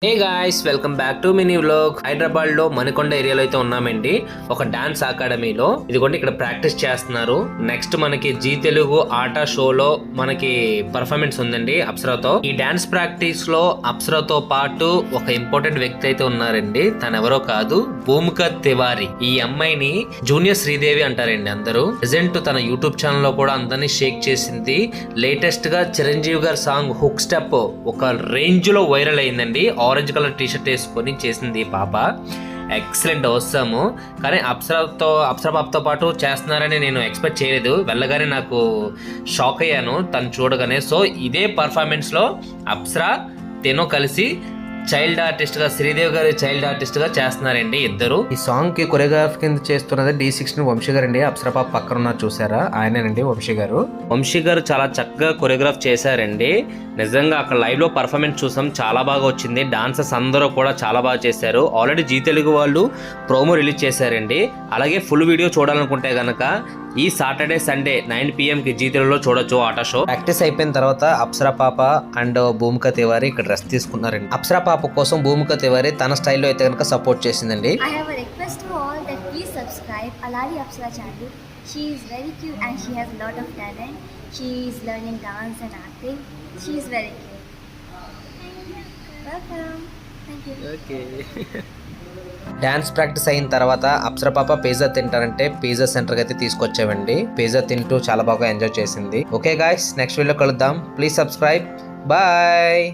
Hey guys, welcome back to mini vlog. Hyderabad లో మణికొండ ఏరియాలో అయితే ఉన్నామండి. ఒక డాన్స్ అకాడమీలో ఇదిగోండి ఇక్కడ ప్రాక్టీస్ చేస్తున్నారు. నెక్స్ట్ మనకి జీ తెలుగు ఆట షోలో మనకి పర్ఫార్మెన్స్ ఉందండి అప్సరాతో. ఈ డాన్స్ ప్రాక్టీస్ లో అప్సరాతో పాటు ఒక ఇంపార్టెంట్ వ్యక్తి అయితే ఉన్నారండి. తను ఎవరో కాదు, భూమిక తివారీ. ఈ అమ్మాయిని జూనియర్ శ్రీదేవి అంటారండి అందరూ. ప్రెజెంట్ తన యూట్యూబ్ ఛానల్ లో కూడా అందరినీ షేక్ చేసింది. లేటెస్ట్ గా చిరంజీవి గారి సాంగ్ హుక్ స్టెప్ ఒక రేంజ్ లో వైరల్ అయిందండి. ఆరెంజ్ కలర్ టీ షర్ట్ వేసుకొని చేసింది పాప. ఎక్సలెంట్ అవసరము. కానీ అప్సరా పాపతో పాటు చేస్తున్నారని నేను ఎక్స్పెక్ట్ చేయలేదు. వెళ్ళగానే నాకు షాక్ అయ్యాను తను చూడగానే. సో ఇదే పర్ఫార్మెన్స్లో అప్సరా తను కలిసి చైల్డ్ ఆర్టిస్ట్ గా, శ్రీదేవి గారి చైల్డ్ ఆర్టిస్ట్ గా చేస్తున్నారండి ఇద్దరు. ఈ సాంగ్ కి కొరియోగ్రాఫ్ కింద చేస్తున్నది D16 వంశీ గారు అండి. అప్సరా పాప పక్కన ఉన్నారు చూసారా, ఆయనేనండి వంశీ గారు. వంశీ గారు చాలా చక్కగా కొరియోగ్రాఫ్ చేశారండి. నిజంగా అక్కడ లైవ్ లో పర్ఫార్మెన్స్ చూసాం, చాలా బాగా వచ్చింది. డాన్సర్స్ అందరూ కూడా చాలా బాగా చేశారు. ఆల్రెడీ జీ తెలుగు వాళ్ళు ప్రోమో రిలీజ్ చేశారండి. అలాగే ఫుల్ వీడియో చూడాలనుకుంటే గనక ఈ సాటర్డే సండే 9 PM కి జీ తెలుగులో చూడొచ్చు ఆటో షో. ప్రాక్టీస్ అయిపోయిన తర్వాత అప్సరా పాప అండ్ భూమిక తివారీ ఇక్కడ రెస్ట్ తీసుకున్నారండి. అప్సరా పాప కోసం భూమిక తివారీ తన స్టైల్లో అయితే కనుక సపోర్ట్ చేసిందండి. I have a request to all that please subscribe Alali Apsara channel. She is very cute and she has a lot of talent. She is learning dance and acting. She is very cute. Welcome. Thank you. Okay. Dance practice అయిన తర్వాత అప్సరా పాప pizza తింటారంటే pizza సెంటర్కి అయితే తీసుకొచ్చామండి. Pizza తింటూ చాలా బాగా enjoy చేసింది. Okay guys, next video కలుద్దాం. Please subscribe. బాయ్.